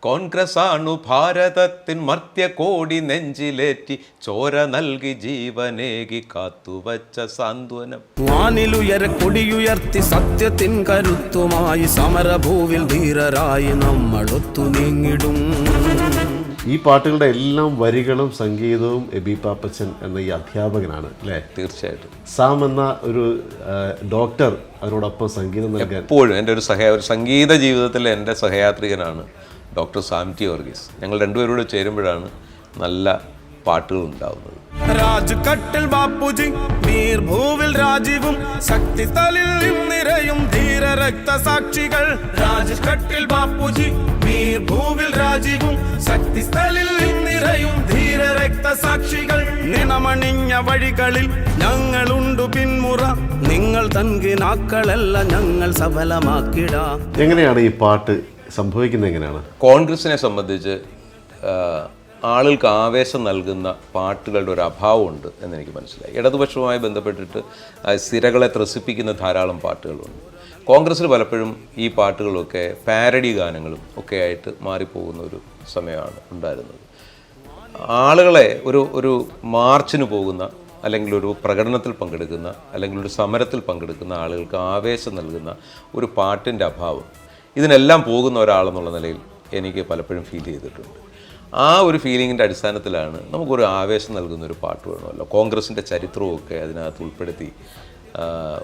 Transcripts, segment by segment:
കോൺഗ്രസ് ആണു ഭാരതത്തിൻ മർത്യകോടി നെഞ്ചിലേറ്റി ചോര നൽകി ജീവനേകി കാത്തുവച്ച സാന്ത്വനം. വാനിലുയര കൊടിയുയർത്തി സത്യത്തിൻ കരുത്തുമായി സമരഭൂവിൽ ധീരരായി നമ്മളൊത്തു നീങ്ങിടും. ഈ പാട്ടുകളുടെ എല്ലാം വരികളും സംഗീതവും എബി പാപ്പച്ചൻ എന്ന ഈ അധ്യാപകനാണ് അല്ലേ? തീർച്ചയായിട്ടും. സാം എന്ന ഒരു ഡോക്ടർ അതിനോടൊപ്പം സംഗീതം നൽകാൻ എപ്പോഴും എൻ്റെ ഒരു സംഗീത ജീവിതത്തിലെ എൻ്റെ സഹയാത്രികനാണ് ഡോക്ടർ സാം ടി വർഗീസ്. ഞങ്ങൾ രണ്ടുപേരോട് ചേരുമ്പോഴാണ് നല്ല പാട്ടുകൾ ഉണ്ടാവുന്നത്. രാജ്കട്ടിൽ ബാപ്പുജി വീർഭൂവിൽ രാജീവും ശക്തിസ്ഥലിൽ നിറയും ധീര രക്തസാക്ഷികൾ. രാജ്കട്ടിൽ ബാപ്പുജി വീർഭൂവിൽ രാജീവും ശക്തിസ്ഥലിൽ നിറയും ധീര രക്തസാക്ഷികൾ. നിണമണിഞ്ഞ വഴികളിൽ ഞങ്ങളുണ്ടു പിന്മുറ, നിങ്ങൾ തൻകിനാക്കളല്ല ഞങ്ങൾ സഫലമാക്കിടാം. എങ്ങനെയാണ് ഈ പാട്ട് സംഭവിക്കുന്നത്? എങ്ങനെയാണ് കോൺഗ്രസിനെ സംബന്ധിച്ച് ആളുകൾക്ക് ആവേശം നൽകുന്ന പാട്ടുകളുടെ ഒരു അഭാവമുണ്ട് എന്നെനിക്ക് മനസ്സിലായി. ഇടതുപക്ഷവുമായി ബന്ധപ്പെട്ടിട്ട് സിരകളെ ത്രസിപ്പിക്കുന്ന ധാരാളം പാട്ടുകളുണ്ട്. കോൺഗ്രസ്സിൽ പലപ്പോഴും ഈ പാട്ടുകളൊക്കെ പാരഡി ഗാനങ്ങളും ഒക്കെ ആയിട്ട് മാറിപ്പോകുന്ന ഒരു സമയമാണ് ഉണ്ടായിരുന്നത്. ആളുകളെ ഒരു മാർച്ചിന് പോകുന്ന, അല്ലെങ്കിൽ ഒരു പ്രകടനത്തിൽ പങ്കെടുക്കുന്ന, അല്ലെങ്കിൽ ഒരു സമരത്തിൽ പങ്കെടുക്കുന്ന ആളുകൾക്ക് ആവേശം നൽകുന്ന ഒരു പാട്ടിൻ്റെ അഭാവം, ഇതിനെല്ലാം പോകുന്ന ഒരാളെന്നുള്ള നിലയിൽ എനിക്ക് പലപ്പോഴും ഫീൽ ചെയ്തിട്ടുണ്ട്. ആ ഒരു ഫീലിങ്ങിൻ്റെ അടിസ്ഥാനത്തിലാണ് നമുക്കൊരു ആവേശം നൽകുന്ന ഒരു പാട്ട് വേണമല്ലോ, കോൺഗ്രസിൻ്റെ ചരിത്രമൊക്കെ അതിനകത്ത് ഉൾപ്പെടുത്തി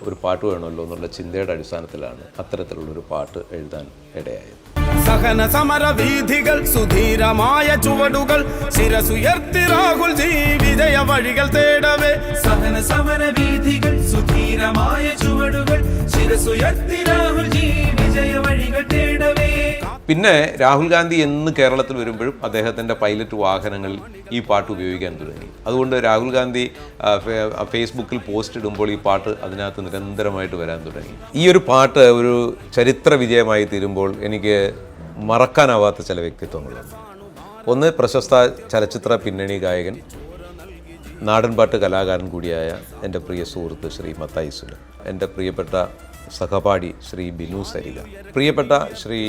ഒരു പാട്ട് വേണമല്ലോ എന്നുള്ള ചിന്തയുടെ അടിസ്ഥാനത്തിലാണ് അത്തരത്തിലുള്ളൊരു പാട്ട് എഴുതാൻ ഇടയായത്. സഹന സമര വീഥികൾ സുധീരമായ ചുവടുകൾ ശിരസുയർത്തി രാഹുൽ ജി വിജയ വഴികൾ തേടവേ. സഹന സമര വീഥികൾ സുധീരമായ ചുവടുകൾ ശിരസുയർത്തി രാഹുൽ ജി വിജയ വഴികൾ തേടവേ. പിന്നെ രാഹുൽ ഗാന്ധി എന്ന് കേരളത്തിൽ വരുമ്പോഴും അദ്ദേഹത്തിൻ്റെ പൈലറ്റ് വാഹനങ്ങളിൽ ഈ പാട്ട് ഉപയോഗിക്കാൻ തുടങ്ങി. അതുകൊണ്ട് രാഹുൽ ഗാന്ധി ഫേസ്ബുക്കിൽ പോസ്റ്റ് ഇടുമ്പോൾ ഈ പാട്ട് അതിനകത്ത് നിരന്തരമായിട്ട് വരാൻ തുടങ്ങി. ഈ ഒരു പാട്ട് ഒരു ചരിത്ര വിജയമായി തീരുമ്പോൾ എനിക്ക് മറക്കാനാവാത്ത ചില വ്യക്തിത്വങ്ങളുണ്ട്. ഒന്ന്, പ്രശസ്ത ചലച്ചിത്ര പിന്നണി ഗായകൻ, നാടൻപാട്ട് കലാകാരൻ കൂടിയായ എൻ്റെ പ്രിയ സുഹൃത്ത് ശ്രീ മത്തായി സുലൻ, എൻ്റെ പ്രിയപ്പെട്ട സഹപാഠി ശ്രീ ബിനു സരിക, പ്രിയപ്പെട്ട ശ്രീ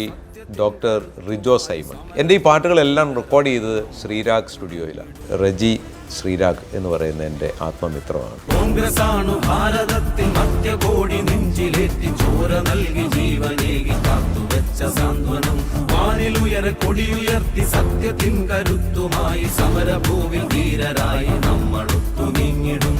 ഡോക്ടർ റിജോ സൈമൺ. എൻ്റെ ഈ പാട്ടുകളെല്ലാം റെക്കോർഡ് ചെയ്തത് ശ്രീരാഗ് സ്റ്റുഡിയോയിലാണ്. റജി ശ്രീരാഗ് എന്ന് പറയുന്ന എൻ്റെ ആത്മമിത്രമാണ്. കോൺഗ്രസ് ആണു ഭാരതത്തിൻ മധ്യകോടി നെഞ്ചിലേറ്റി ചോര നൽകി ജീവനേകി കാത്തുവെച്ച സാന്ത്വനം. വാനിലുയര കൊടിയുയർത്തി സത്യത്തിൻ കരുത്തുമായി സമരഭൂവിൽ ധീരരായി നമ്മളൊത്തു നീങ്ങിടും.